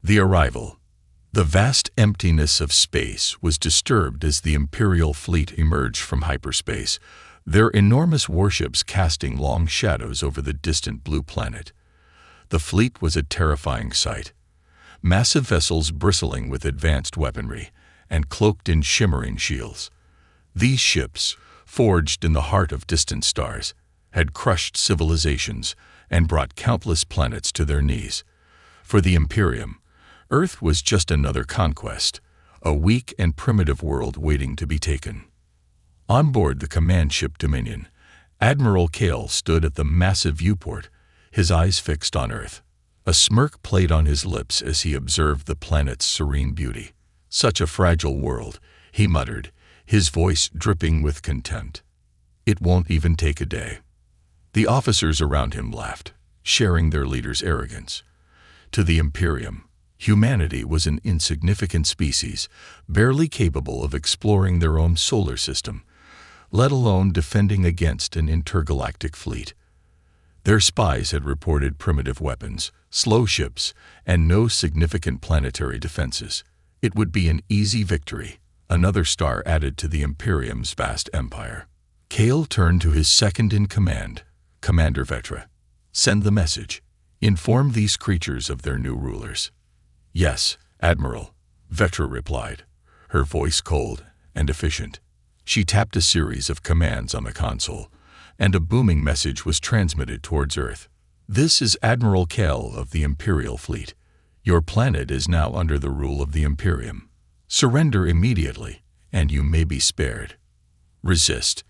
The arrival. The vast emptiness of space was disturbed as the Imperial Fleet emerged from hyperspace, their enormous warships casting long shadows over the distant blue planet. The fleet was a terrifying sight. Massive vessels bristling with advanced weaponry and cloaked in shimmering shields. These ships, forged in the heart of distant stars, had crushed civilizations and brought countless planets to their knees. For the Imperium, Earth was just another conquest, a weak and primitive world waiting to be taken. On board the command ship Dominion, Admiral Kale stood at the massive viewport, his eyes fixed on Earth. A smirk played on his lips as he observed the planet's serene beauty. "Such a fragile world," he muttered, his voice dripping with contempt. "It won't even take a day." The officers around him laughed, sharing their leader's arrogance. To the Imperium, humanity was an insignificant species, barely capable of exploring their own solar system, let alone defending against an intergalactic fleet. Their spies had reported primitive weapons, slow ships, and no significant planetary defenses. It would be an easy victory, another star added to the Imperium's vast empire. Kale turned to his second-in-command, Commander Vetra. "Send the message. Inform these creatures of their new rulers." "Yes, Admiral," Vetra replied, her voice cold and efficient. She tapped a series of commands on the console, and a booming message was transmitted towards Earth. "This is Admiral Kale of the Imperial Fleet. Your planet is now under the rule of the Imperium. Surrender immediately, and you may be spared. Resist,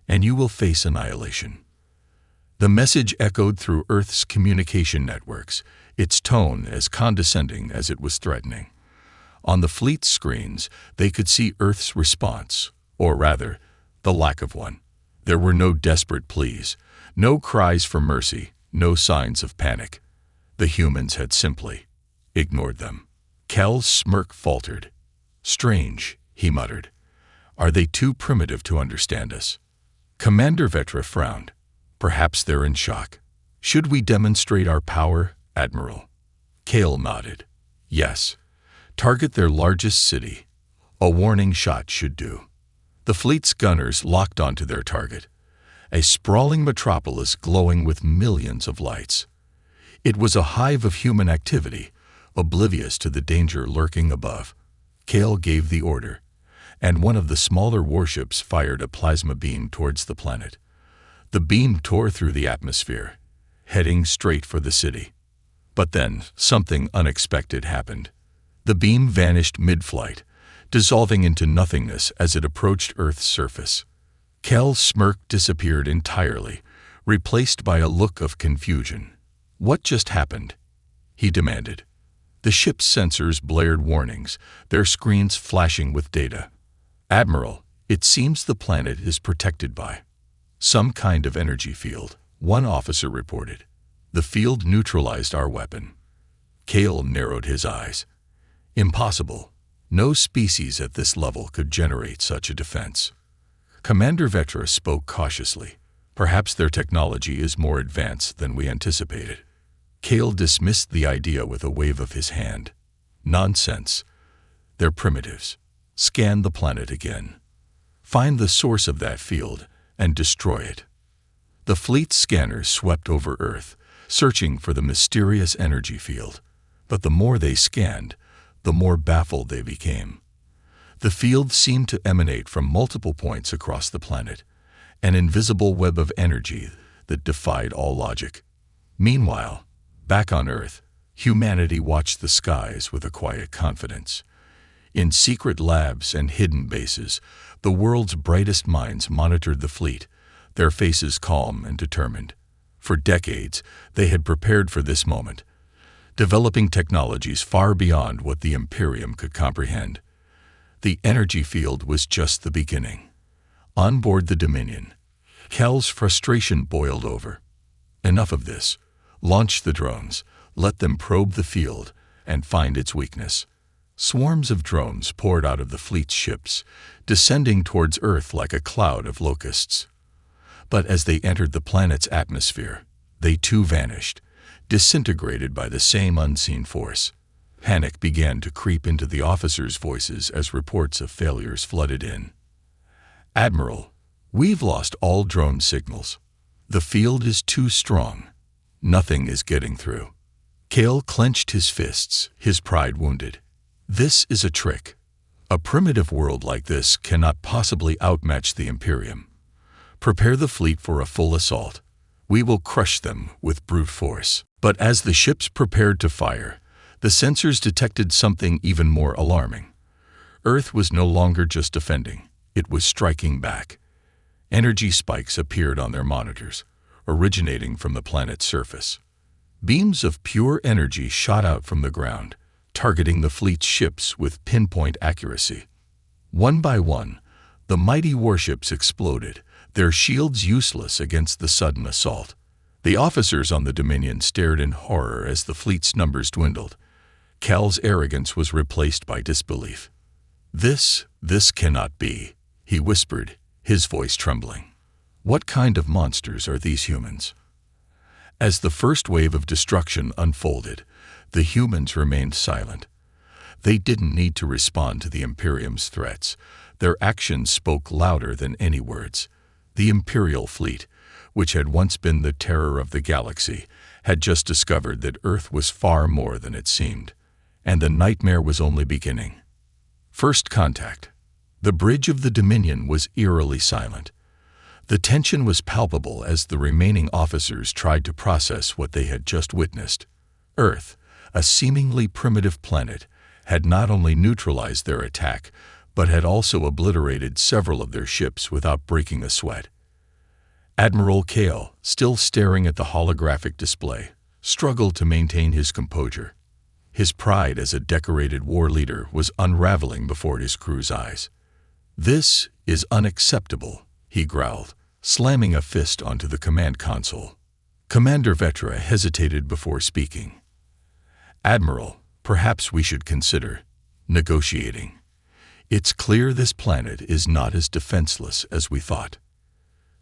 and you will face annihilation." The message echoed through Earth's communication networks, its tone as condescending as it was threatening. On the fleet's screens, they could see Earth's response, or rather, the lack of one. There were no desperate pleas, no cries for mercy, no signs of panic. The humans had simply ignored them. Kel's smirk faltered. "Strange," he muttered. "Are they too primitive to understand us?" Commander Vetra frowned. "Perhaps they're in shock. Should we demonstrate our power, Admiral?" Kale nodded. "Yes. Target their largest city. A warning shot should do." The fleet's gunners locked onto their target, a sprawling metropolis glowing with millions of lights. It was a hive of human activity, oblivious to the danger lurking above. Kale gave the order, and one of the smaller warships fired a plasma beam towards the planet. The beam tore through the atmosphere, heading straight for the city. But then, something unexpected happened. The beam vanished mid-flight, dissolving into nothingness as it approached Earth's surface. Kel's smirk disappeared entirely, replaced by a look of confusion. "What just happened?" he demanded. The ship's sensors blared warnings, their screens flashing with data. "Admiral, it seems the planet is protected by some kind of energy field," one officer reported. "The field neutralized our weapon." Kale narrowed his eyes. "Impossible. No species at this level could generate such a defense." Commander Vetra spoke cautiously. "Perhaps their technology is more advanced than we anticipated." Kale dismissed the idea with a wave of his hand. "Nonsense. They're primitives. Scan the planet again. Find the source of that field and destroy it." The fleet's scanners swept over Earth, searching for the mysterious energy field. But the more they scanned, the more baffled they became. The field seemed to emanate from multiple points across the planet, an invisible web of energy that defied all logic. Meanwhile, back on Earth, humanity watched the skies with a quiet confidence. In secret labs and hidden bases, the world's brightest minds monitored the fleet, their faces calm and determined. For decades, they had prepared for this moment, developing technologies far beyond what the Imperium could comprehend. The energy field was just the beginning. On board the Dominion, Kel's frustration boiled over. Enough of this. Launch the drones, let them probe the field, and find its weakness. Swarms of drones poured out of the fleet's ships, descending towards Earth like a cloud of locusts. But as they entered the planet's atmosphere, they too vanished, disintegrated by the same unseen force. Panic began to creep into the officers' voices as reports of failures flooded in. "Admiral, we've lost all drone signals. The field is too strong. Nothing is getting through." Kale clenched his fists, his pride wounded. "This is a trick. A primitive world like this cannot possibly outmatch the Imperium. Prepare the fleet for a full assault. We will crush them with brute force." But as the ships prepared to fire, the sensors detected something even more alarming. Earth was no longer just defending, it was striking back. Energy spikes appeared on their monitors, originating from the planet's surface. Beams of pure energy shot out from the ground, targeting the fleet's ships with pinpoint accuracy. One by one, the mighty warships exploded, their shields useless against the sudden assault. The officers on the Dominion stared in horror as the fleet's numbers dwindled. Cal's arrogance was replaced by disbelief. This cannot be," he whispered, his voice trembling. "What kind of monsters are these humans?" As the first wave of destruction unfolded, the humans remained silent. They didn't need to respond to the Imperium's threats. Their actions spoke louder than any words. The Imperial Fleet, which had once been the terror of the galaxy, had just discovered that Earth was far more than it seemed, and the nightmare was only beginning. First contact. The bridge of the Dominion was eerily silent. The tension was palpable as the remaining officers tried to process what they had just witnessed. Earth, a seemingly primitive planet, had not only neutralized their attack, but had also obliterated several of their ships without breaking a sweat. Admiral Kale, still staring at the holographic display, struggled to maintain his composure. His pride as a decorated war leader was unraveling before his crew's eyes. "This is unacceptable," he growled, slamming a fist onto the command console. Commander Vetra hesitated before speaking. "Admiral, perhaps we should consider negotiating. It's clear this planet is not as defenseless as we thought."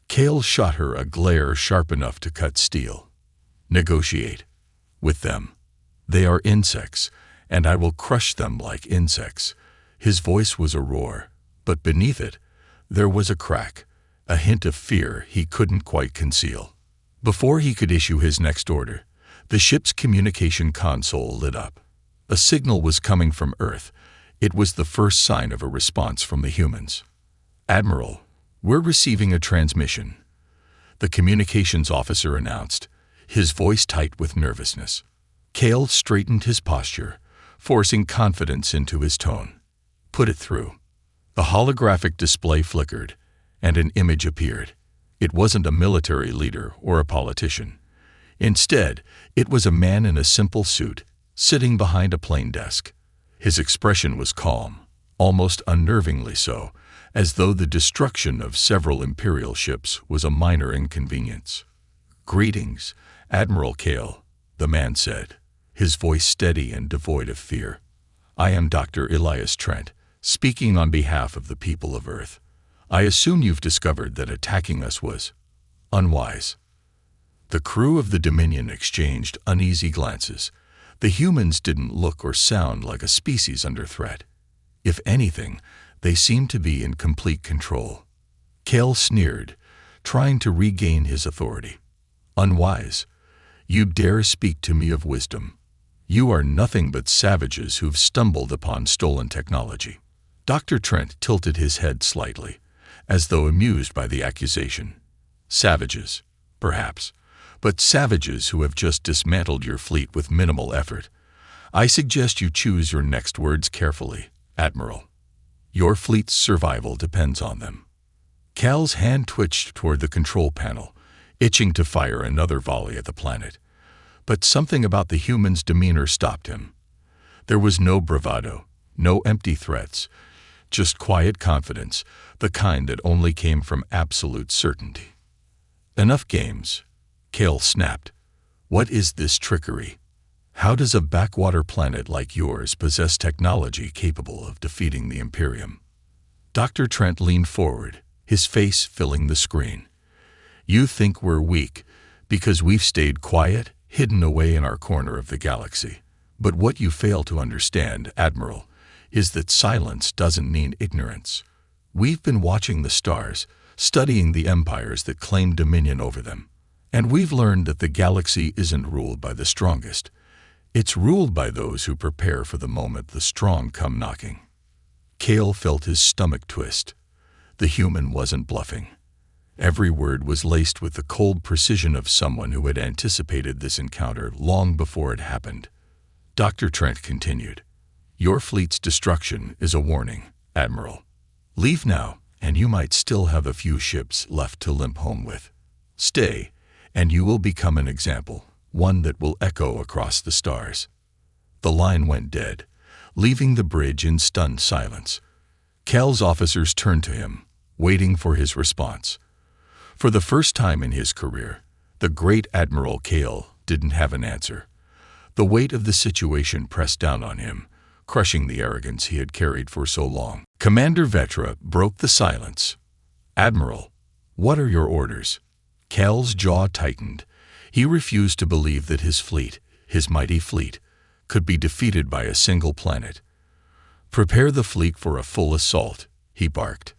Kale shot her a glare sharp enough to cut steel. "Negotiate with them. They are insects, and I will crush them like insects." His voice was a roar, but beneath it, there was a crack, a hint of fear he couldn't quite conceal. Before he could issue his next order, the ship's communication console lit up. A signal was coming from Earth. It was the first sign of a response from the humans. "Admiral, we're receiving a transmission," the communications officer announced, his voice tight with nervousness. Kale straightened his posture, forcing confidence into his tone. "Put it through." The holographic display flickered, and an image appeared. It wasn't a military leader or a politician. Instead, it was a man in a simple suit, sitting behind a plain desk. His expression was calm, almost unnervingly so, as though the destruction of several Imperial ships was a minor inconvenience. "Greetings, Admiral Kale," the man said, his voice steady and devoid of fear. "I am Dr. Elias Trent, speaking on behalf of the people of Earth. I assume you've discovered that attacking us was unwise." The crew of the Dominion exchanged uneasy glances. The humans didn't look or sound like a species under threat. If anything, they seemed to be in complete control. Kale sneered, trying to regain his authority. "Unwise? You dare speak to me of wisdom? You are nothing but savages who've stumbled upon stolen technology." Dr. Trent tilted his head slightly, as though amused by the accusation. "Savages, perhaps, but savages who have just dismantled your fleet with minimal effort. I suggest you choose your next words carefully, Admiral. Your fleet's survival depends on them." Cal's hand twitched toward the control panel, itching to fire another volley at the planet. But something about the human's demeanor stopped him. There was no bravado, no empty threats, just quiet confidence, the kind that only came from absolute certainty. "Enough games," Kale snapped. "What is this trickery? How does a backwater planet like yours possess technology capable of defeating the Imperium?" Dr. Trent leaned forward, his face filling the screen. "You think we're weak because we've stayed quiet, hidden away in our corner of the galaxy. But what you fail to understand, Admiral, is that silence doesn't mean ignorance. We've been watching the stars, studying the empires that claim dominion over them. And we've learned that the galaxy isn't ruled by the strongest. It's ruled by those who prepare for the moment the strong come knocking. Kale felt his stomach twist. The human wasn't bluffing. Every word was laced with the cold precision of someone who had anticipated this encounter long before it happened. Dr. Trent continued, "Your fleet's destruction is a warning, Admiral. Leave now, and you might still have a few ships left to limp home with. Stay, and you will become an example, one that will echo across the stars." The line went dead, leaving the bridge in stunned silence. Cal's officers turned to him, waiting for his response. For the first time in his career, the great Admiral Cal didn't have an answer. The weight of the situation pressed down on him, crushing the arrogance he had carried for so long. Commander Vetra broke the silence. "Admiral, what are your orders?" Cal's jaw tightened. He refused to believe that his fleet, his mighty fleet, could be defeated by a single planet. "Prepare the fleet for a full assault," he barked.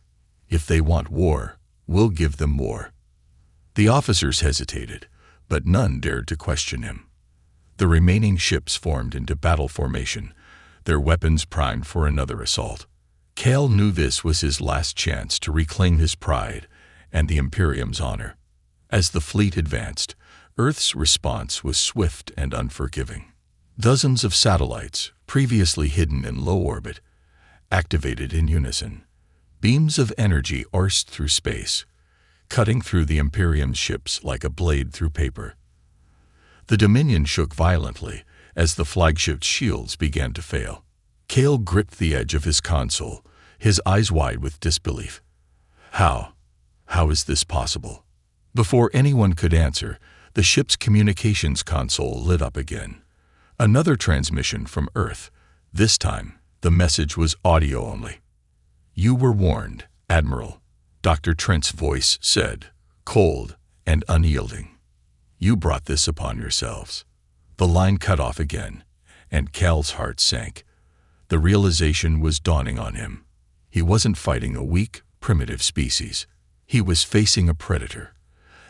"If they want war, we'll give them war." The officers hesitated, but none dared to question him. The remaining ships formed into battle formation, their weapons primed for another assault. Cal knew this was his last chance to reclaim his pride and the Imperium's honor. As the fleet advanced, Earth's response was swift and unforgiving. Dozens of satellites, previously hidden in low orbit, activated in unison. Beams of energy coursed through space, cutting through the Imperium's ships like a blade through paper. The Dominion shook violently as the flagship's shields began to fail. Cal gripped the edge of his console, his eyes wide with disbelief. How is this possible? Before anyone could answer, the ship's communications console lit up again. Another transmission from Earth. This time, the message was audio only. "You were warned, Admiral," Dr. Trent's voice said, cold and unyielding. "You brought this upon yourselves." The line cut off again, and Cal's heart sank. The realization was dawning on him. He wasn't fighting a weak, primitive species. He was facing a predator,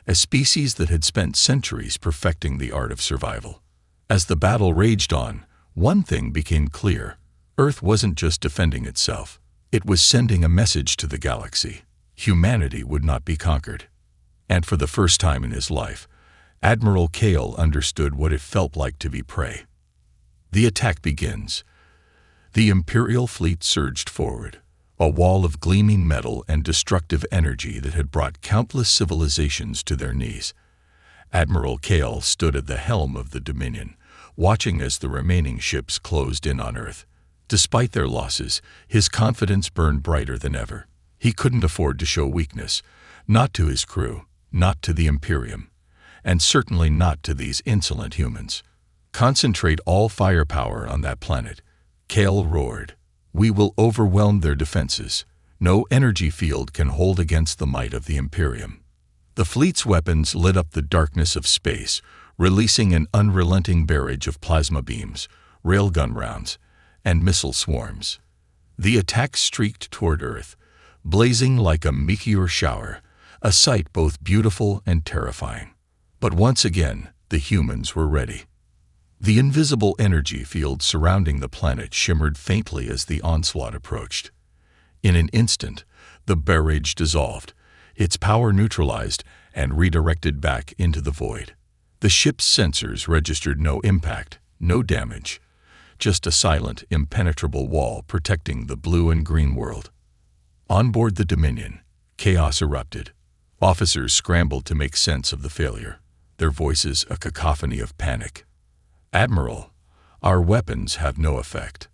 a species that had spent centuries perfecting the art of survival. As the battle raged on, one thing became clear. Earth wasn't just defending itself. It was sending a message to the galaxy. Humanity would not be conquered. And for the first time in his life, Admiral Cal understood what it felt like to be prey. The attack begins. The Imperial Fleet surged forward, a wall of gleaming metal and destructive energy that had brought countless civilizations to their knees. Admiral Cal stood at the helm of the Dominion, watching as the remaining ships closed in on Earth. Despite their losses, his confidence burned brighter than ever. He couldn't afford to show weakness, not to his crew, not to the Imperium, and certainly not to these insolent humans. "Concentrate all firepower on that planet," Cal roared. "We will overwhelm their defenses. No energy field can hold against the might of the Imperium." The fleet's weapons lit up the darkness of space, releasing an unrelenting barrage of plasma beams, railgun rounds, and missile swarms. The attack streaked toward Earth, blazing like a meteor shower, a sight both beautiful and terrifying. But once again, the humans were ready. The invisible energy field surrounding the planet shimmered faintly as the onslaught approached. In an instant, the barrage dissolved, its power neutralized and redirected back into the void. The ship's sensors registered no impact, no damage, just a silent, impenetrable wall protecting the blue and green world. On board the Dominion, chaos erupted. Officers scrambled to make sense of the failure, their voices a cacophony of panic. "Admiral, our weapons have no effect.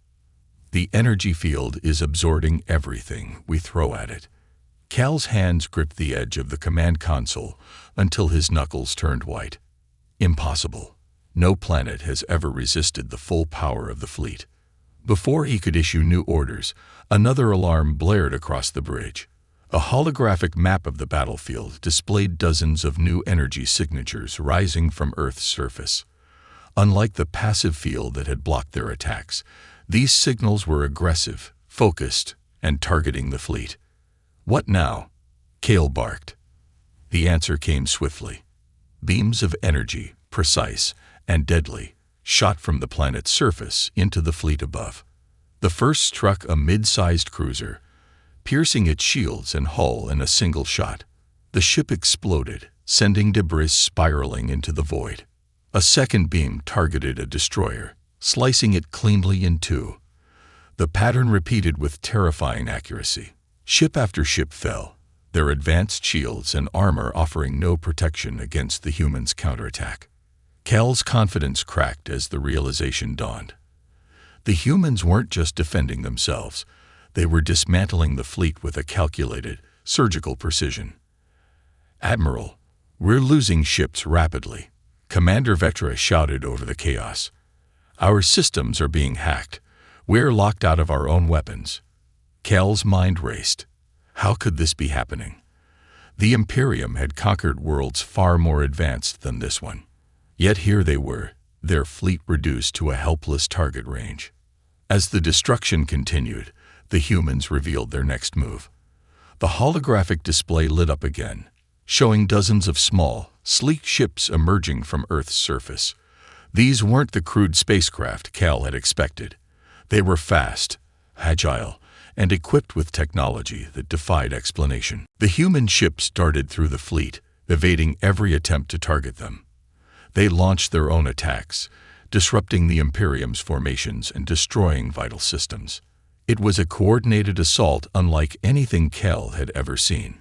The energy field is absorbing everything we throw at it." Cal's hands gripped the edge of the command console until his knuckles turned white. Impossible. No planet has ever resisted the full power of the fleet. Before he could issue new orders, another alarm blared across the bridge. A holographic map of the battlefield displayed dozens of new energy signatures rising from Earth's surface. Unlike the passive field that had blocked their attacks, these signals were aggressive, focused, and targeting the fleet. "What now?" Kale barked. The answer came swiftly. Beams of energy, precise and deadly, shot from the planet's surface into the fleet above. The first struck a mid-sized cruiser, piercing its shields and hull in a single shot. The ship exploded, sending debris spiraling into the void. A second beam targeted a destroyer, slicing it cleanly in two. The pattern repeated with terrifying accuracy. Ship after ship fell, their advanced shields and armor offering no protection against the humans' counterattack. Cal's confidence cracked as the realization dawned. The humans weren't just defending themselves, they were dismantling the fleet with a calculated, surgical precision. "Admiral, we're losing ships rapidly," Commander Vetra shouted over the chaos. "Our systems are being hacked. We're locked out of our own weapons." Cal's mind raced. How could this be happening? The Imperium had conquered worlds far more advanced than this one. Yet here they were, their fleet reduced to a helpless target range. As the destruction continued, the humans revealed their next move. The holographic display lit up again, showing dozens of small, sleek ships emerging from Earth's surface. These weren't the crude spacecraft Cal had expected. They were fast, agile, and equipped with technology that defied explanation. The human ships darted through the fleet, evading every attempt to target them. They launched their own attacks, disrupting the Imperium's formations and destroying vital systems. It was a coordinated assault unlike anything Cal had ever seen.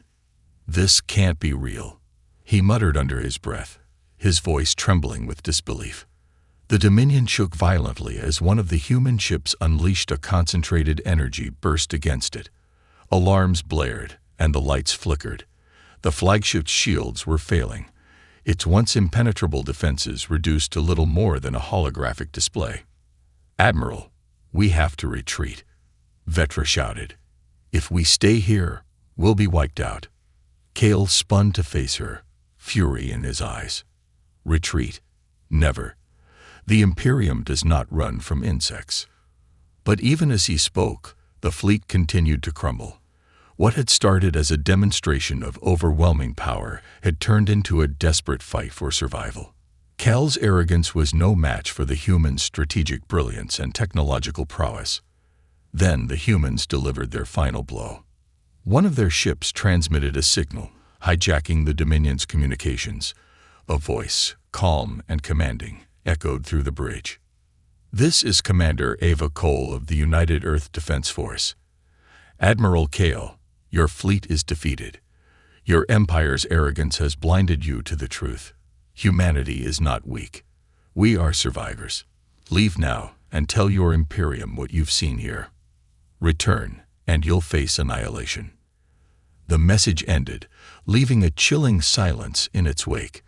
"This can't be real," he muttered under his breath, his voice trembling with disbelief. The Dominion shook violently as one of the human ships unleashed a concentrated energy burst against it. Alarms blared, and the lights flickered. The flagship's shields were failing, its once impenetrable defenses reduced to little more than a holographic display. "Admiral, we have to retreat," Vetra shouted. "If we stay here, we'll be wiped out." Kale spun to face her, fury in his eyes. "Retreat? Never. The Imperium does not run from insects." But even as he spoke, the fleet continued to crumble. What had started as a demonstration of overwhelming power had turned into a desperate fight for survival. Cal's arrogance was no match for the humans' strategic brilliance and technological prowess. Then the humans delivered their final blow. One of their ships transmitted a signal, hijacking the Dominion's communications. A voice, calm and commanding, echoed through the bridge. "This is Commander Ava Cole of the United Earth Defense Force. Admiral Kale, your fleet is defeated. Your empire's arrogance has blinded you to the truth. Humanity is not weak. We are survivors. Leave now and tell your Imperium what you've seen here. Return, and you'll face annihilation." The message ended, leaving a chilling silence in its wake.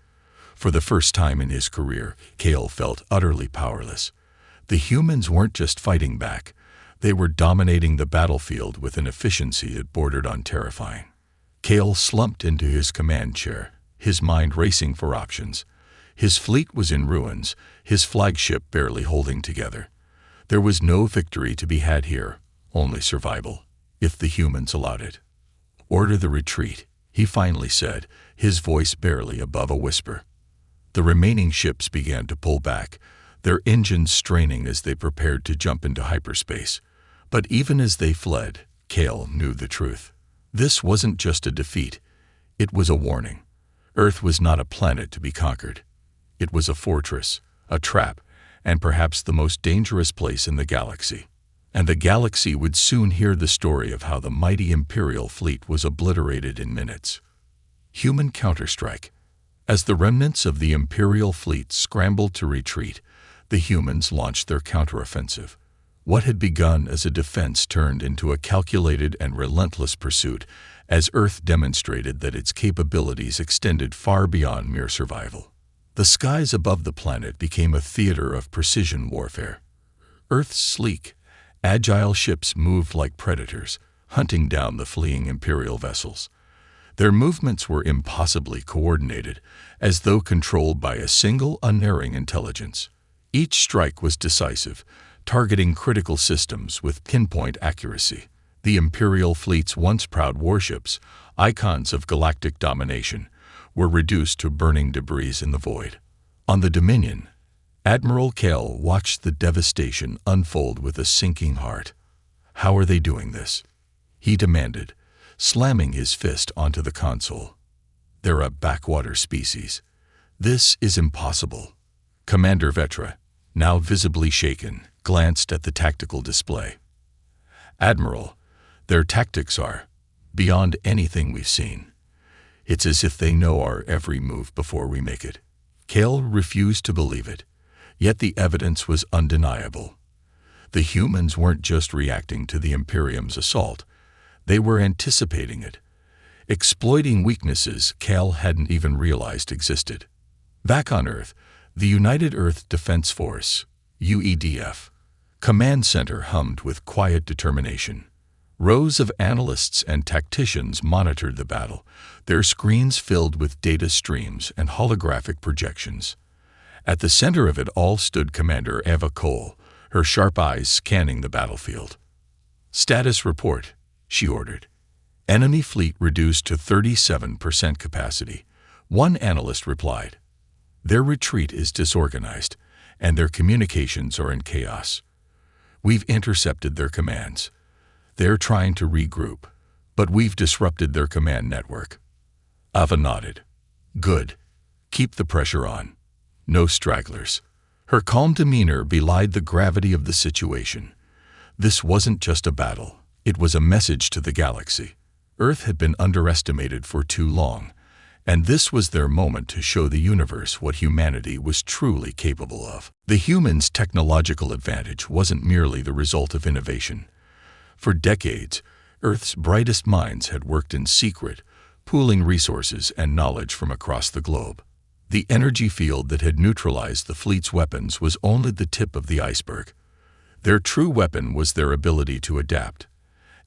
For the first time in his career, Kale felt utterly powerless. The humans weren't just fighting back. They were dominating the battlefield with an efficiency that bordered on terrifying. Kale slumped into his command chair, his mind racing for options. His fleet was in ruins, his flagship barely holding together. There was no victory to be had here, only survival, if the humans allowed it. "Order the retreat," he finally said, his voice barely above a whisper. The remaining ships began to pull back, their engines straining as they prepared to jump into hyperspace. But even as they fled, Kale knew the truth. This wasn't just a defeat, it was a warning. Earth was not a planet to be conquered. It was a fortress, a trap, and perhaps the most dangerous place in the galaxy. And the galaxy would soon hear the story of how the mighty Imperial Fleet was obliterated in minutes. Human counterstrike. As the remnants of the Imperial Fleet scrambled to retreat, the humans launched their counteroffensive. What had begun as a defense turned into a calculated and relentless pursuit, as Earth demonstrated that its capabilities extended far beyond mere survival. The skies above the planet became a theater of precision warfare. Earth's sleek, agile ships moved like predators, hunting down the fleeing Imperial vessels. Their movements were impossibly coordinated, as though controlled by a single unerring intelligence. Each strike was decisive, targeting critical systems with pinpoint accuracy. The Imperial Fleet's once proud warships, icons of galactic domination, were reduced to burning debris in the void. On the Dominion, Admiral Kell watched the devastation unfold with a sinking heart. "How are they doing this?" he demanded, slamming his fist onto the console. "They're a backwater species. This is impossible." Commander Vetra, now visibly shaken, glanced at the tactical display. "Admiral, their tactics are beyond anything we've seen. It's as if they know our every move before we make it." Kell refused to believe it, yet the evidence was undeniable. The humans weren't just reacting to the Imperium's assault, they were anticipating it, exploiting weaknesses Kell hadn't even realized existed. Back on Earth, the United Earth Defense Force, UEDF, command center hummed with quiet determination. Rows of analysts and tacticians monitored the battle, their screens filled with data streams and holographic projections. At the center of it all stood Commander Eva Cole, her sharp eyes scanning the battlefield. "Status report," she ordered. "Enemy fleet reduced to 37% capacity," one analyst replied. "Their retreat is disorganized, and their communications are in chaos. We've intercepted their commands. They're trying to regroup, but we've disrupted their command network." Ava nodded. "Good. Keep the pressure on. No stragglers." Her calm demeanor belied the gravity of the situation. This wasn't just a battle. It was a message to the galaxy. Earth had been underestimated for too long, and this was their moment to show the universe what humanity was truly capable of. The humans' technological advantage wasn't merely the result of innovation. For decades, Earth's brightest minds had worked in secret, pooling resources and knowledge from across the globe. The energy field that had neutralized the fleet's weapons was only the tip of the iceberg. Their true weapon was their ability to adapt,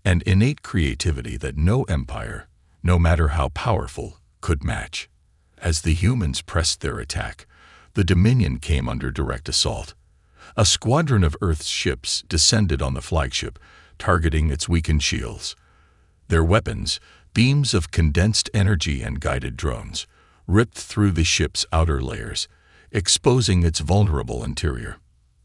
and innate creativity that no empire, no matter how powerful, could match. As the humans pressed their attack, the Dominion came under direct assault. A squadron of Earth's ships descended on the flagship, targeting its weakened shields. Their weapons, beams of condensed energy and guided drones, ripped through the ship's outer layers, exposing its vulnerable interior.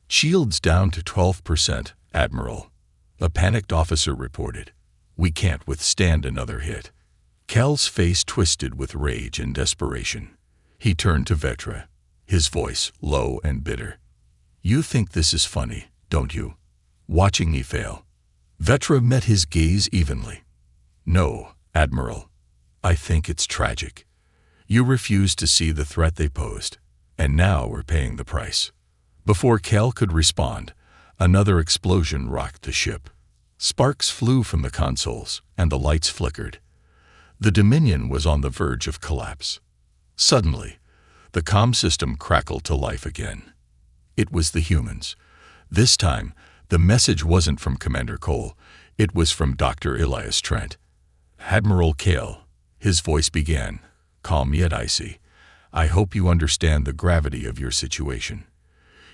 "Shields down to 12%, Admiral," a panicked officer reported. "We can't withstand another hit." Kell's face twisted with rage and desperation. He turned to Vetra, his voice low and bitter. "You think this is funny, don't you? Watching me fail?" Vetra met his gaze evenly. "No, Admiral. I think it's tragic. You refused to see the threat they posed, and now we're paying the price." Before Kell could respond, another explosion rocked the ship. Sparks flew from the consoles, and the lights flickered. The Dominion was on the verge of collapse. Suddenly, the comm system crackled to life again. It was the humans. This time, the message wasn't from Commander Cole, it was from Dr. Elias Trent. "Admiral Kell," his voice began, calm yet icy, "I hope you understand the gravity of your situation.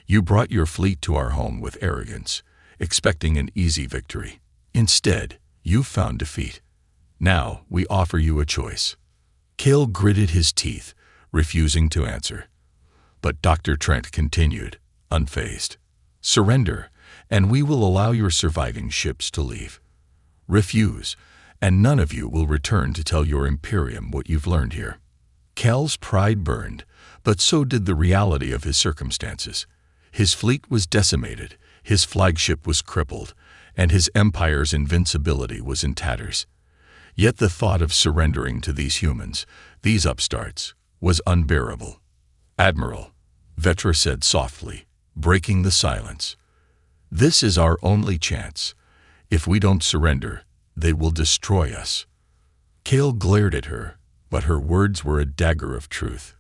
You brought your fleet to our home with arrogance, expecting an easy victory. Instead, you found defeat. Now, we offer you a choice." Kell gritted his teeth, refusing to answer. But Dr. Trent continued, unfazed. "Surrender, and we will allow your surviving ships to leave. Refuse, and none of you will return to tell your Imperium what you've learned here." Kell's pride burned, but so did the reality of his circumstances. His fleet was decimated, his flagship was crippled, and his empire's invincibility was in tatters. Yet the thought of surrendering to these humans, these upstarts, was unbearable. "Admiral," Vetra said softly, breaking the silence, "this is our only chance. If we don't surrender, they will destroy us." Kell glared at her, but her words were a dagger of truth.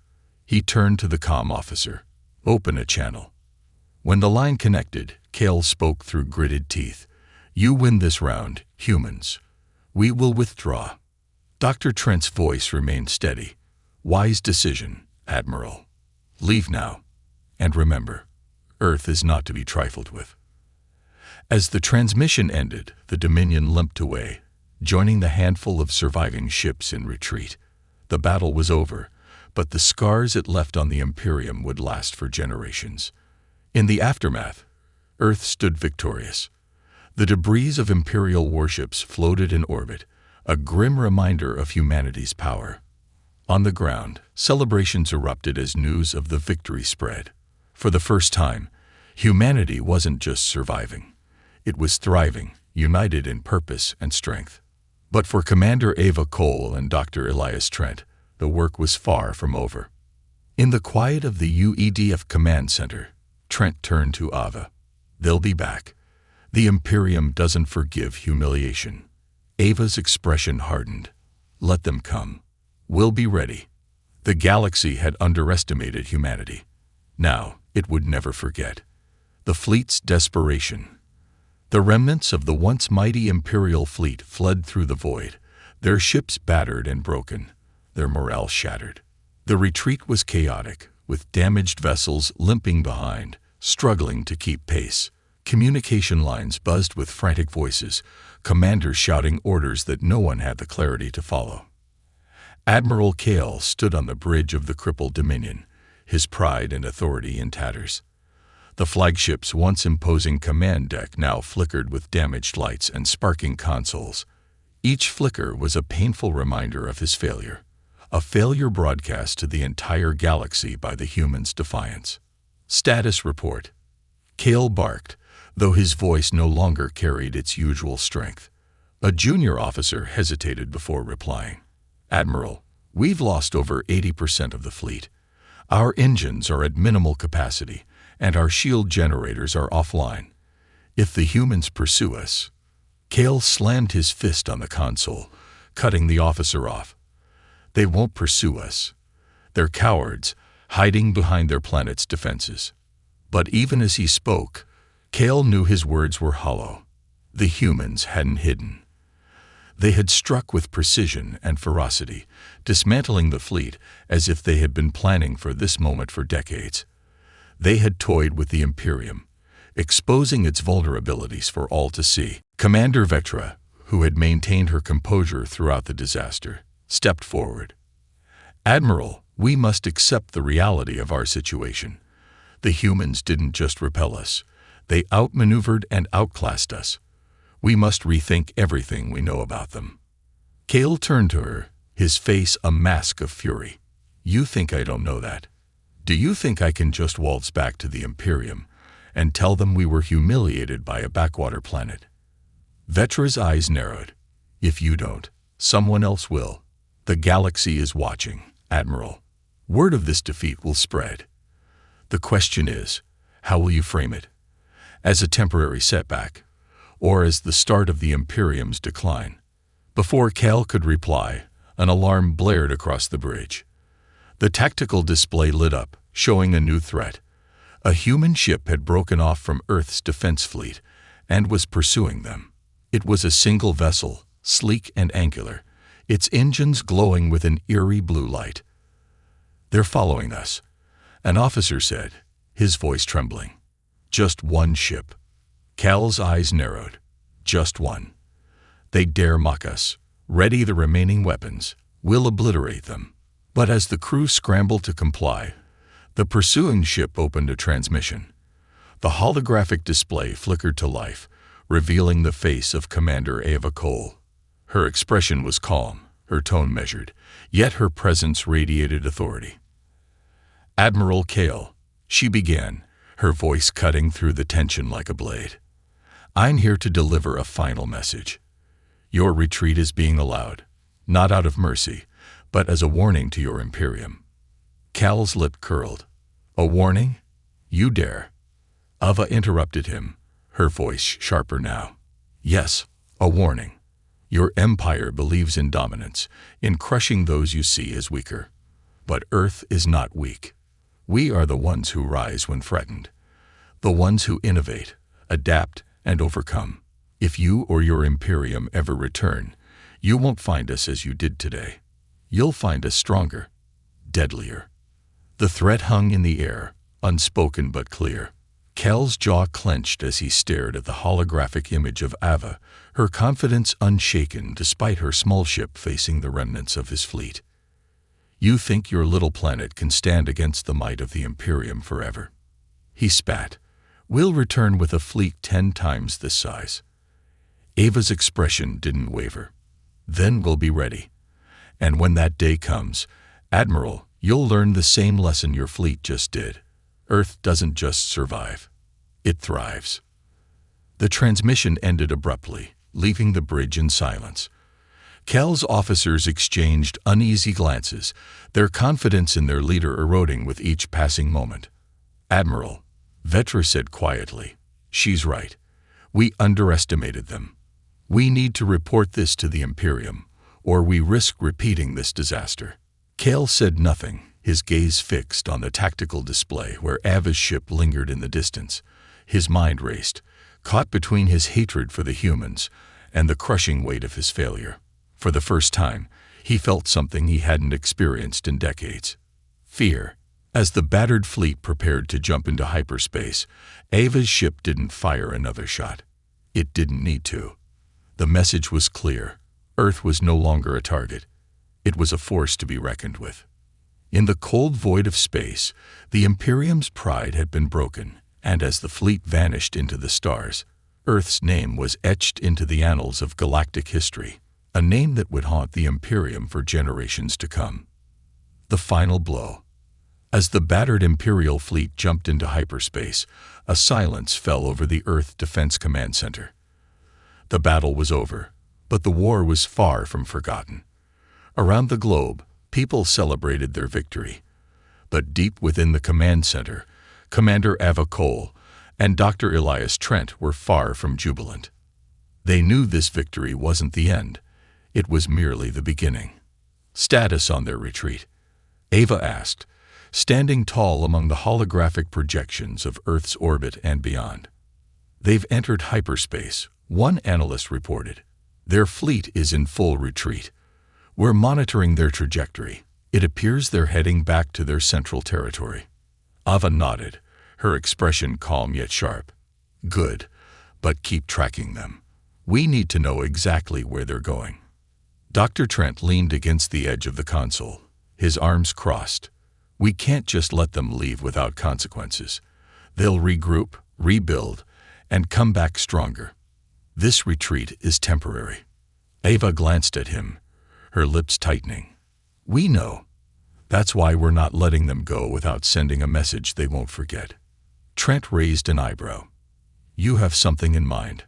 He turned to the comm officer. "Open a channel." When the line connected, Kell spoke through gritted teeth. "You win this round, humans. We will withdraw." Dr. Trent's voice remained steady. "Wise decision, Admiral. Leave now. And remember, Earth is not to be trifled with. As the transmission ended, the Dominion limped away, joining the handful of surviving ships in retreat. The battle was over, but the scars it left on the Imperium would last for generations. In the aftermath, Earth stood victorious. The debris of Imperial warships floated in orbit, a grim reminder of humanity's power. On the ground, celebrations erupted as news of the victory spread. For the first time, humanity wasn't just surviving. It was thriving, united in purpose and strength. But for Commander Ava Cole and Dr. Elias Trent, the work was far from over. In the quiet of the UEDF Command Center, Trent turned to Ava. "They'll be back. The Imperium doesn't forgive humiliation." Ava's expression hardened. "Let them come. We'll be ready." The galaxy had underestimated humanity. Now it would never forget. The fleet's desperation. The remnants of the once mighty Imperial Fleet fled through the void, their ships battered and broken, their morale shattered. The retreat was chaotic, with damaged vessels limping behind, struggling to keep pace. Communication lines buzzed with frantic voices, commanders shouting orders that no one had the clarity to follow. Admiral Cale stood on the bridge of the crippled Dominion, his pride and authority in tatters. The flagship's once imposing command deck now flickered with damaged lights and sparking consoles. Each flicker was a painful reminder of his failure, a failure broadcast to the entire galaxy by the humans' defiance. "Status report." Cale barked, though his voice no longer carried its usual strength. A junior officer hesitated before replying. "Admiral, we've lost over 80% of the fleet. Our engines are at minimal capacity, and our shield generators are offline. If the humans pursue us—" Cale slammed his fist on the console, cutting the officer off. "They won't pursue us. They're cowards, hiding behind their planet's defenses." But even as he spoke, Cale knew his words were hollow. The humans hadn't hidden. They had struck with precision and ferocity, dismantling the fleet as if they had been planning for this moment for decades. They had toyed with the Imperium, exposing its vulnerabilities for all to see. Commander Vetra, who had maintained her composure throughout the disaster, stepped forward. "Admiral, we must accept the reality of our situation. The humans didn't just repel us. They outmaneuvered and outclassed us. We must rethink everything we know about them." Cale turned to her, his face a mask of fury. "You think I don't know that? Do you think I can just waltz back to the Imperium and tell them we were humiliated by a backwater planet?" Vetra's eyes narrowed. "If you don't, someone else will. The galaxy is watching, Admiral. Word of this defeat will spread. The question is, how will you frame it? As a temporary setback, or as the start of the Imperium's decline?" Before Cale could reply, an alarm blared across the bridge. The tactical display lit up, showing a new threat. A human ship had broken off from Earth's defense fleet and was pursuing them. It was a single vessel, sleek and angular, its engines glowing with an eerie blue light. "They're following us," an officer said, his voice trembling. "Just one ship." Cale's eyes narrowed. "Just one. They dare mock us. Ready the remaining weapons. We'll obliterate them." But as the crew scrambled to comply, the pursuing ship opened a transmission. The holographic display flickered to life, revealing the face of Commander Ava Cole. Her expression was calm, her tone measured, yet her presence radiated authority. "Admiral Cale," she began, her voice cutting through the tension like a blade. "I'm here to deliver a final message. Your retreat is being allowed, not out of mercy, but as a warning to your Imperium." Cale's lip curled. "A warning? You dare?" Ava interrupted him, her voice sharper now. "Yes, a warning. Your empire believes in dominance, in crushing those you see as weaker. But Earth is not weak. We are the ones who rise when threatened, the ones who innovate, adapt, and overcome. If you or your Imperium ever return, you won't find us as you did today. You'll find us stronger, deadlier." The threat hung in the air, unspoken but clear. Kel's jaw clenched as he stared at the holographic image of Ava, her confidence unshaken despite her small ship facing the remnants of his fleet. "You think your little planet can stand against the might of the Imperium forever?" He spat. "We'll return with a fleet 10 times this size." Ava's expression didn't waver. "Then we'll be ready. And when that day comes, Admiral, you'll learn the same lesson your fleet just did. Earth doesn't just survive. It thrives." The transmission ended abruptly, leaving the bridge in silence. Kel's officers exchanged uneasy glances, their confidence in their leader eroding with each passing moment. "Admiral," Vetra said quietly, "she's right. We underestimated them. We need to report this to the Imperium, or we risk repeating this disaster." Kel said nothing, his gaze fixed on the tactical display where Ava's ship lingered in the distance. His mind raced, caught between his hatred for the humans and the crushing weight of his failure. For the first time, he felt something he hadn't experienced in decades: fear. As the battered fleet prepared to jump into hyperspace, Ava's ship didn't fire another shot. It didn't need to. The message was clear. Earth was no longer a target. It was a force to be reckoned with. In the cold void of space, the Imperium's pride had been broken, and as the fleet vanished into the stars, Earth's name was etched into the annals of galactic history, a name that would haunt the Imperium for generations to come. The final blow. As the battered Imperial fleet jumped into hyperspace, a silence fell over the Earth Defense Command Center. The battle was over, but the war was far from forgotten. Around the globe, people celebrated their victory. But deep within the command center, Commander Ava Cole and Dr. Elias Trent were far from jubilant. They knew this victory wasn't the end. It was merely the beginning. "Status on their retreat?" Ava asked, standing tall among the holographic projections of Earth's orbit and beyond. "They've entered hyperspace," one analyst reported. "Their fleet is in full retreat. We're monitoring their trajectory. It appears they're heading back to their central territory." Ava nodded, her expression calm yet sharp. "Good, but keep tracking them. We need to know exactly where they're going." Dr. Trent leaned against the edge of the console, his arms crossed. "We can't just let them leave without consequences. They'll regroup, rebuild, and come back stronger. This retreat is temporary." Ava glanced at him, her lips tightening. "We know. That's why we're not letting them go without sending a message they won't forget." Trent raised an eyebrow. "You have something in mind."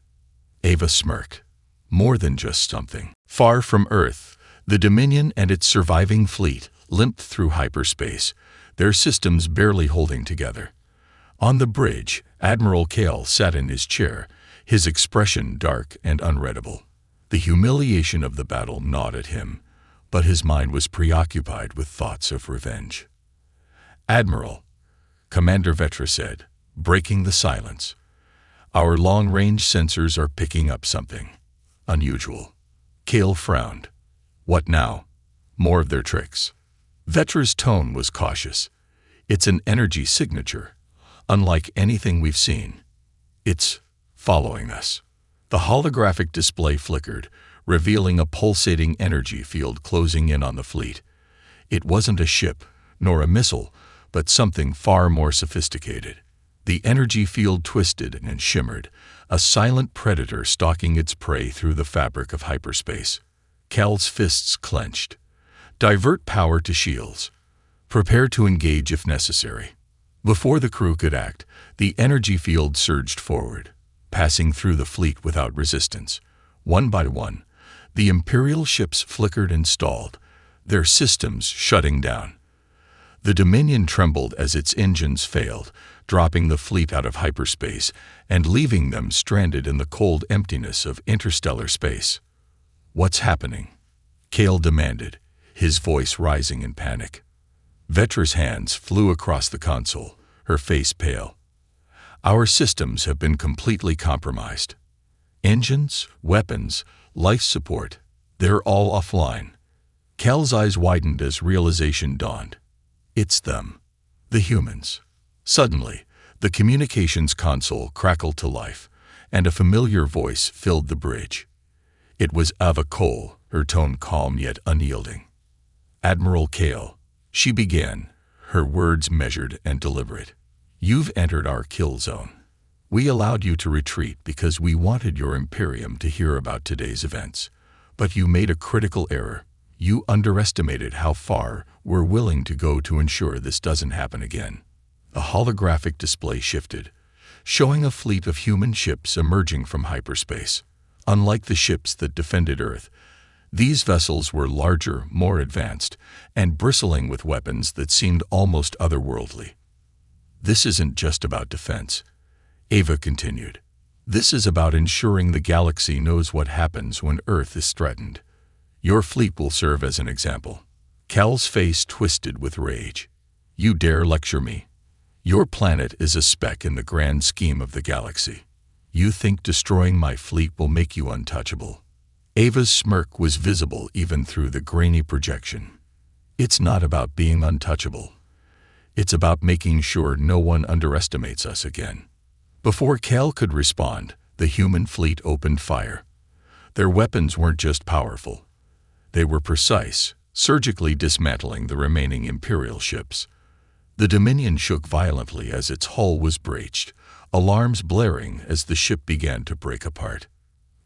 Ava smirked. "More than just something." Far from Earth, the Dominion and its surviving fleet limped through hyperspace, their systems barely holding together. On the bridge, Admiral Kel sat in his chair, his expression dark and unreadable. The humiliation of the battle gnawed at him, but his mind was preoccupied with thoughts of revenge. "Admiral," Commander Vetra said, breaking the silence, "our long-range sensors are picking up something unusual." Kel frowned. "What now? More of their tricks?" Vetra's tone was cautious. "It's an energy signature, unlike anything we've seen. It's following us." The holographic display flickered, revealing a pulsating energy field closing in on the fleet. It wasn't a ship, nor a missile, but something far more sophisticated. The energy field twisted and shimmered, a silent predator stalking its prey through the fabric of hyperspace. Kel's fists clenched. "Divert power to shields. Prepare to engage if necessary." Before the crew could act, the energy field surged forward, passing through the fleet without resistance. One by one, the Imperial ships flickered and stalled, their systems shutting down. The Dominion trembled as its engines failed, dropping the fleet out of hyperspace and leaving them stranded in the cold emptiness of interstellar space. "What's happening?" Kel demanded, his voice rising in panic. Vetra's hands flew across the console, her face pale. "Our systems have been completely compromised. Engines, weapons, life support, they're all offline." Kel's eyes widened as realization dawned. "It's them. The humans." Suddenly, The communications console crackled to life, and a familiar voice filled the bridge. It was Ava Cole, her tone calm yet unyielding. "Admiral Kale," she began, her words measured and deliberate. "You've entered our kill zone. We allowed you to retreat because we wanted your Imperium to hear about today's events. But you made a critical error. You underestimated how far we're willing to go to ensure this doesn't happen again." A holographic display shifted, showing a fleet of human ships emerging from hyperspace. Unlike the ships that defended Earth, these vessels were larger, more advanced, and bristling with weapons that seemed almost otherworldly. "This isn't just about defense," Ava continued. "This is about ensuring the galaxy knows what happens when Earth is threatened. Your fleet will serve as an example." Cal's face twisted with rage. "You dare lecture me? Your planet is a speck in the grand scheme of the galaxy. You think destroying my fleet will make you untouchable?" Ava's smirk was visible even through the grainy projection. "It's not about being untouchable. It's about making sure no one underestimates us again." Before Cal could respond, the human fleet opened fire. Their weapons weren't just powerful. They were precise, surgically dismantling the remaining Imperial ships. The Dominion shook violently as its hull was breached, alarms blaring as the ship began to break apart.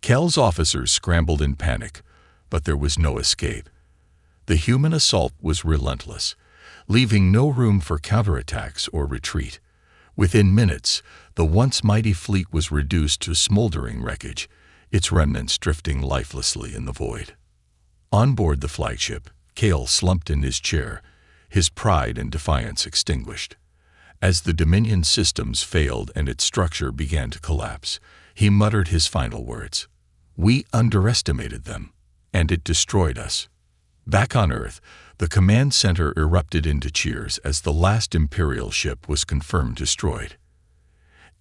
Cal's officers scrambled in panic, but there was no escape. The human assault was relentless, leaving no room for counterattacks or retreat. Within minutes, the once mighty fleet was reduced to smoldering wreckage, its remnants drifting lifelessly in the void. On board the flagship, Cal slumped in his chair, his pride and defiance extinguished. As the Dominion systems failed and its structure began to collapse, he muttered his final words. "We underestimated them, and it destroyed us." Back on Earth, the command center erupted into cheers as the last Imperial ship was confirmed destroyed.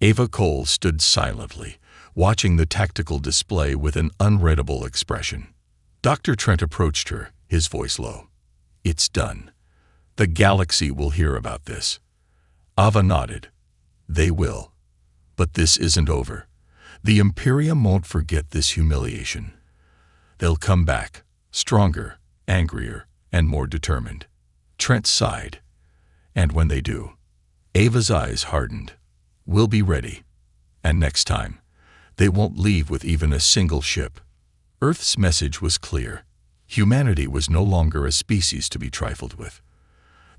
Ava Cole stood silently, watching the tactical display with an unreadable expression. Dr. Trent approached her, his voice low. "It's done. The galaxy will hear about this." Ava nodded. "They will. But this isn't over. The Imperium won't forget this humiliation. They'll come back, stronger, angrier, and more determined." Trent sighed. "And when they do," Ava's eyes hardened, "we'll be ready. And next time, they won't leave with even a single ship." Earth's message was clear. Humanity was no longer a species to be trifled with.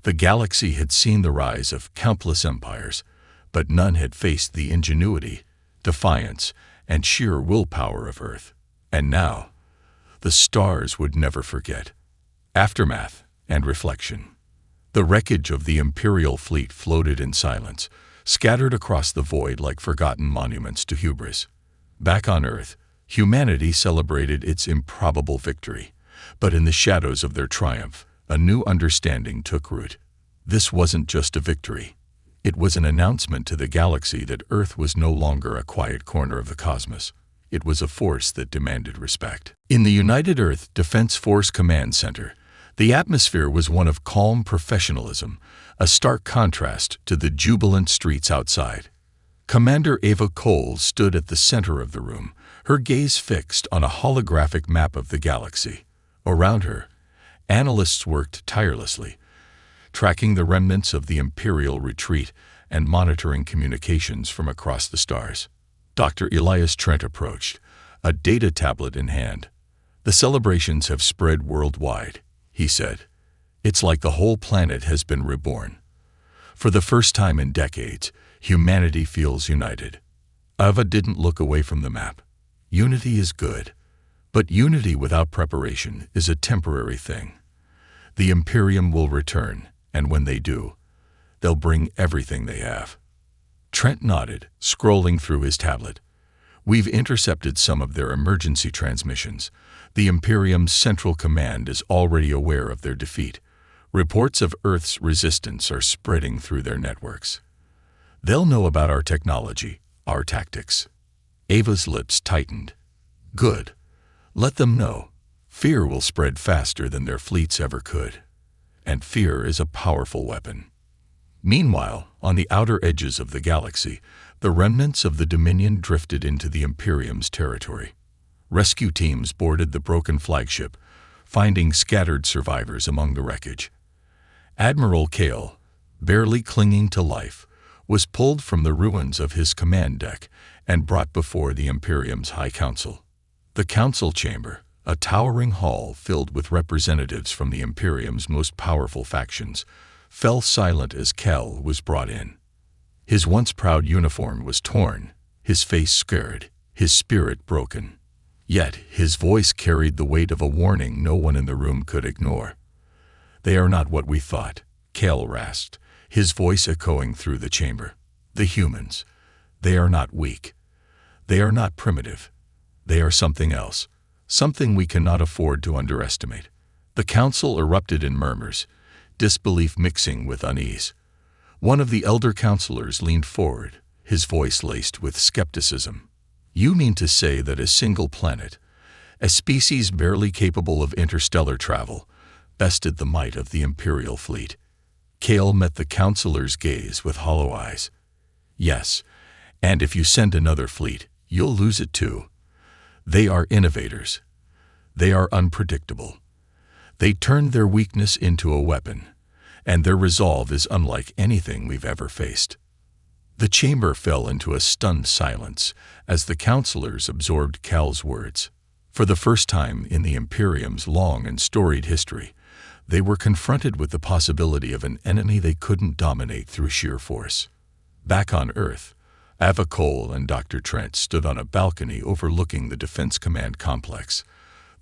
The galaxy had seen the rise of countless empires, but none had faced the ingenuity, defiance, and sheer willpower of Earth. And now, the stars would never forget. Aftermath and reflection. The wreckage of the Imperial fleet floated in silence, scattered across the void like forgotten monuments to hubris. Back on Earth, humanity celebrated its improbable victory, but in the shadows of their triumph, a new understanding took root. This wasn't just a victory. It was an announcement to the galaxy that Earth was no longer a quiet corner of the cosmos. It was a force that demanded respect. In the United Earth Defense Force Command Center, the atmosphere was one of calm professionalism, a stark contrast to the jubilant streets outside. Commander Ava Cole stood at the center of the room, her gaze fixed on a holographic map of the galaxy. Around her, analysts worked tirelessly, tracking the remnants of the Imperial retreat and monitoring communications from across the stars. Dr. Elias Trent approached, a data tablet in hand. "The celebrations have spread worldwide," he said. "It's like the whole planet has been reborn. For the first time in decades, humanity feels united." Ava didn't look away from the map. "Unity is good, but unity without preparation is a temporary thing. The Imperium will return, and when they do, they'll bring everything they have." Trent nodded, scrolling through his tablet. "We've intercepted some of their emergency transmissions. The Imperium's Central Command is already aware of their defeat. Reports of Earth's resistance are spreading through their networks. They'll know about our technology, our tactics." Ava's lips tightened. "Good. Let them know. Fear will spread faster than their fleets ever could. And fear is a powerful weapon." Meanwhile, on the outer edges of the galaxy, the remnants of the Dominion drifted into the Imperium's territory. Rescue teams boarded the broken flagship, finding scattered survivors among the wreckage. Admiral Kale, barely clinging to life, was pulled from the ruins of his command deck and brought before the Imperium's High Council. The council chamber, a towering hall filled with representatives from the Imperium's most powerful factions, fell silent as Kel was brought in. His once proud uniform was torn, his face scarred, his spirit broken. Yet his voice carried the weight of a warning no one in the room could ignore. "They are not what we thought," Kel rasped, his voice echoing through the chamber. "The humans. They are not weak. They are not primitive. They are something else, something we cannot afford to underestimate." The council erupted in murmurs, disbelief mixing with unease. One of the elder counselors leaned forward, his voice laced with skepticism. "You mean to say that a single planet, a species barely capable of interstellar travel, bested the might of the Imperial Fleet?" Kale met the counselor's gaze with hollow eyes. "Yes, and if you send another fleet, you'll lose it too. They are innovators. They are unpredictable. They turned their weakness into a weapon, and their resolve is unlike anything we've ever faced." The chamber fell into a stunned silence as the counselors absorbed Cal's words. For the first time in the Imperium's long and storied history, they were confronted with the possibility of an enemy they couldn't dominate through sheer force. Back on Earth, Ava Cole and Dr. Trent stood on a balcony overlooking the Defense Command complex.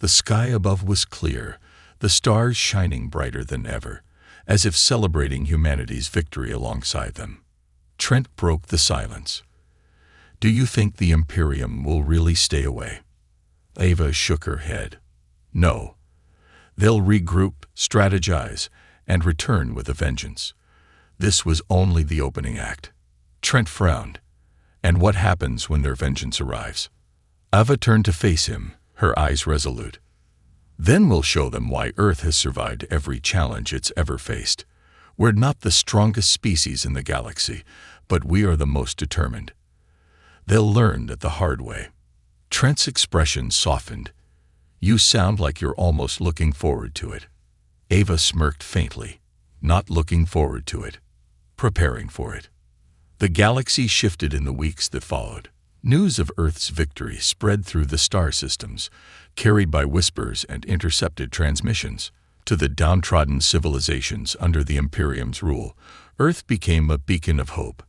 The sky above was clear, the stars shining brighter than ever, as if celebrating humanity's victory alongside them. Trent broke the silence. "Do you think the Imperium will really stay away?" Ava shook her head. "No. They'll regroup, strategize, and return with a vengeance. This was only the opening act." Trent frowned. "And what happens when their vengeance arrives?" Ava turned to face him, her eyes resolute. "Then we'll show them why Earth has survived every challenge it's ever faced. We're not the strongest species in the galaxy, but we are the most determined. They'll learn that the hard way." Trent's expression softened. "You sound like you're almost looking forward to it." Ava smirked faintly. "Not looking forward to it. Preparing for it." The galaxy shifted in the weeks that followed. News of Earth's victory spread through the star systems, carried by whispers and intercepted transmissions. To the downtrodden civilizations under the Imperium's rule, Earth became a beacon of hope.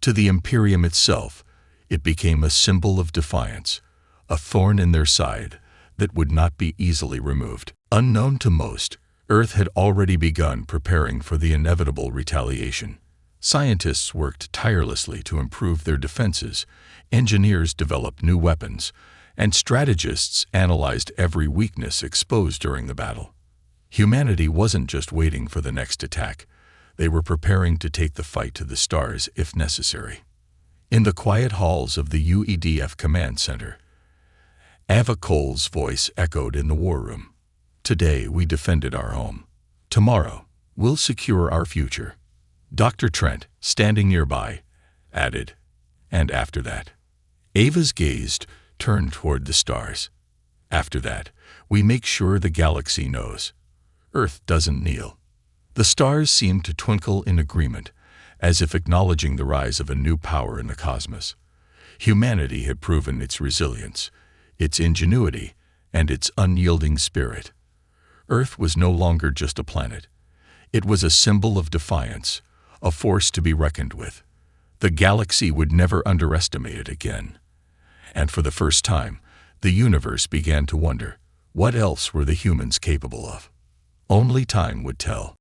To the Imperium itself, it became a symbol of defiance, a thorn in their side that would not be easily removed. Unknown to most, Earth had already begun preparing for the inevitable retaliation. Scientists worked tirelessly to improve their defenses, engineers developed new weapons, and strategists analyzed every weakness exposed during the battle. Humanity wasn't just waiting for the next attack. They were preparing to take the fight to the stars if necessary. In the quiet halls of the UEDF Command Center, Ava Cole's voice echoed in the war room. "Today we defended our home. Tomorrow we'll secure our future." Dr. Trent, standing nearby, added, "And after that?" Ava's gaze turned toward the stars. "After that, we make sure the galaxy knows. Earth doesn't kneel." The stars seemed to twinkle in agreement, as if acknowledging the rise of a new power in the cosmos. Humanity had proven its resilience, its ingenuity, and its unyielding spirit. Earth was no longer just a planet. It was a symbol of defiance, a force to be reckoned with. The galaxy would never underestimate it again. And for the first time, the universe began to wonder, what else were the humans capable of? Only time would tell.